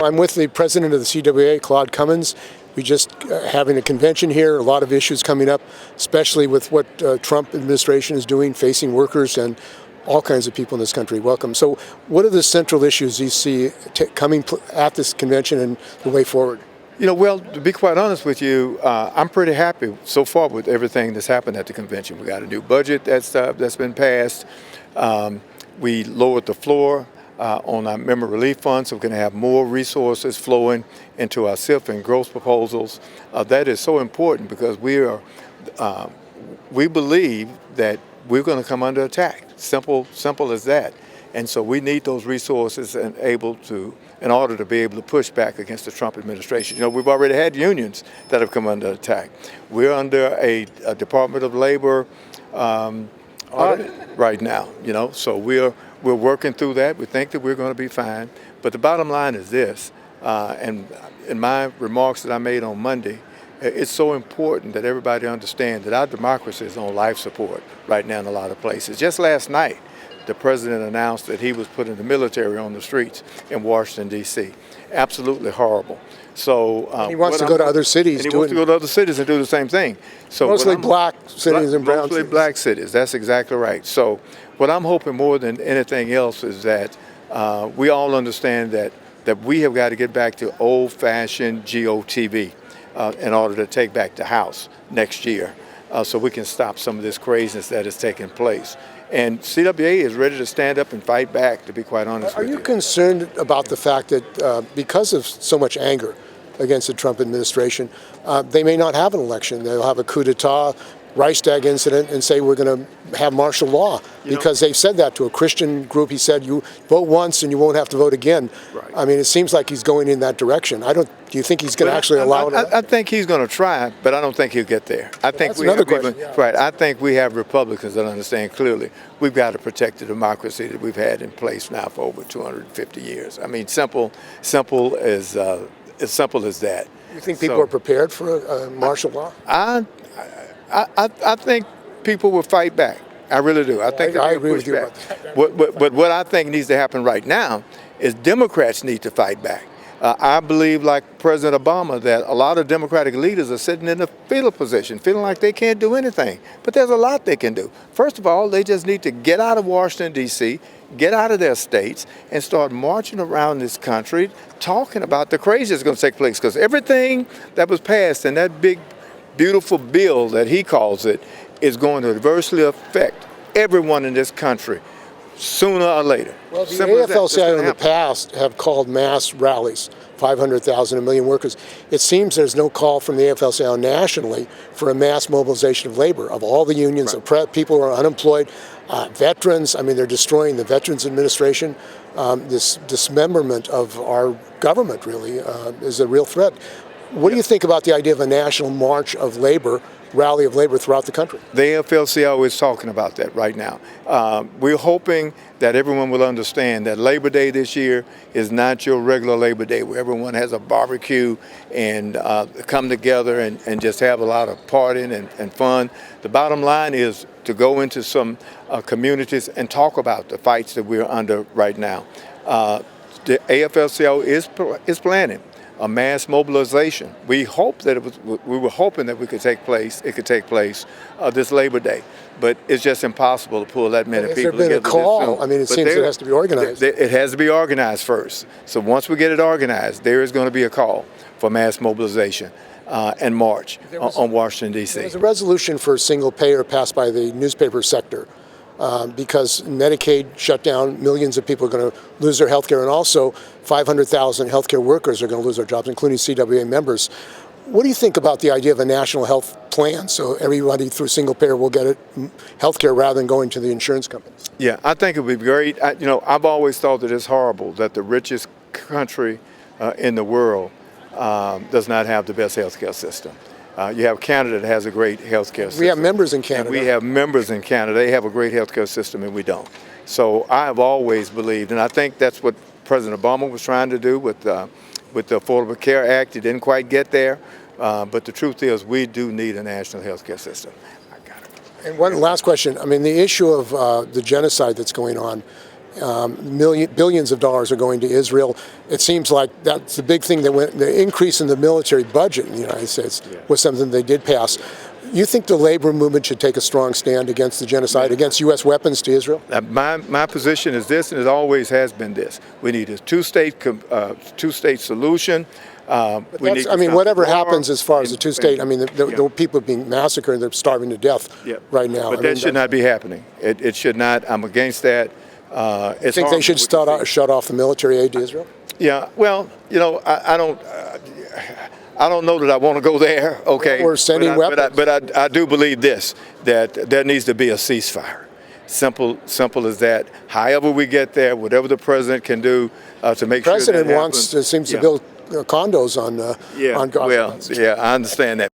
I'm with the president of the CWA, Claude Cummings. We just having a convention here, a lot of issues coming up, especially with what Trump administration is doing, facing workers and all kinds of people in this country. Welcome. So what are the central issues you see coming at this convention and the way forward? You know, well, to be quite honest with you, I'm pretty happy so far with everything that's happened at the convention. We got a new budget that's been passed. We lowered the floor on our member relief funds, so we're going to have more resources flowing into our SIF and growth proposals. That is so important because we believe that we're going to come under attack. Simple as that. And so we need those resources in order to be able to push back against the Trump administration. You know, we've already had unions that have come under attack. We're under a Department of Labor audit right now. You know, so we're working through that. We think that we're going to be fine. But the bottom line is this, and in my remarks that I made on Monday, it's so important that everybody understand that our democracy is on life support right now in a lot of places. Just last night, the president announced that he was putting the military on the streets in Washington, D.C. Absolutely horrible. So he wants to go to other cities. And he wants to go to other cities and do the same thing. So mostly black cities and brown cities. Mostly black cities. That's exactly right. So what I'm hoping more than anything else is that we all understand that we have got to get back to old-fashioned GOTV in order to take back the House next year, so we can stop some of this craziness that is taking place. And CWA is ready to stand up and fight back, to be quite honest with you. Are you concerned about the fact that because of so much anger against the Trump administration, they may not have an election? They'll have a coup d'etat, Reichstag incident, and say we're going to have martial law because they've said that to a Christian group. He said, you vote once and you won't have to vote again. Right. I mean, it seems like he's going in that direction. Do you think he's going to actually allow it? I think he's going to try, but I don't think he'll get there. That's another question. Right. I think we have Republicans that understand clearly we've got to protect the democracy that we've had in place now for over 250 years. I mean, simple as that. You think people are prepared for a martial law? I think people will fight back. I really do. I agree with you about that. But what I think needs to happen right now is Democrats need to fight back. I believe, like President Obama, that a lot of Democratic leaders are sitting in a fetal position, feeling like they can't do anything. But there's a lot they can do. First of all, they just need to get out of Washington, D.C., get out of their states, and start marching around this country talking about the crazy that's going to take place. Because everything that was passed in that big, beautiful bill that he calls it is going to adversely affect everyone in this country sooner or later. Well, the AFL-CIO in the past have called mass rallies, 500,000, 1 million workers. It seems there's no call from the AFL-CIO nationally for a mass mobilization of labor, of all the unions, right. Of people who are unemployed, veterans. I mean, they're destroying the Veterans Administration. This dismemberment of our government really is a real threat. What do you think about the idea of a national march of labor, rally of labor throughout the country? The AFL-CIO is talking about that right now. We're hoping that everyone will understand that Labor Day this year is not your regular Labor Day where everyone has a barbecue and come together and just have a lot of partying and fun. The bottom line is to go into some communities and talk about the fights that we're under right now. The AFL-CIO is planning a mass mobilization. We were hoping that it could take place this Labor Day, but it's just impossible to pull that many people together. Has there been a call? I mean, it seems it has to be organized. It has to be organized first. So once we get it organized, there is going to be a call for mass mobilization and march on Washington, D.C. There was a resolution for single payer passed by the newspaper sector. Because Medicaid shut down, millions of people are going to lose their health care, and also 500,000 healthcare workers are going to lose their jobs, including CWA members. What do you think about the idea of a national health plan so everybody through single payer will get health care rather than going to the insurance companies? Yeah, I think it would be great. I've always thought that it's horrible that the richest country in the world does not have the best health care system. You have Canada that has a great healthcare system. We have members in Canada. And we have members in Canada. They have a great healthcare system, and we don't. So I have always believed, and I think that's what President Obama was trying to do with the Affordable Care Act. He didn't quite get there, but the truth is we do need a national healthcare system. And one last question. I mean, the issue of the genocide that's going on Billions of dollars are going to Israel. It seems like that's the big thing that went. The increase in the military budget in the United States was something they did pass. You think the labor movement should take a strong stand against the genocide, against U.S. weapons to Israel? My position is this, and it always has been this: we need a two-state solution. Whatever happens as far as the two-state, the people being massacred, they're starving to death right now. But that should not be happening. It should not. I'm against that. You think they should shut off the military aid to Israel? Yeah. Well, I don't know that I want to go there. Okay. Or sending weapons. But I do believe this: that there needs to be a ceasefire. Simple as that. However we get there, whatever the president can do to make sure that happens. The president seems to build condos on Gaza. Well, yeah, I understand that.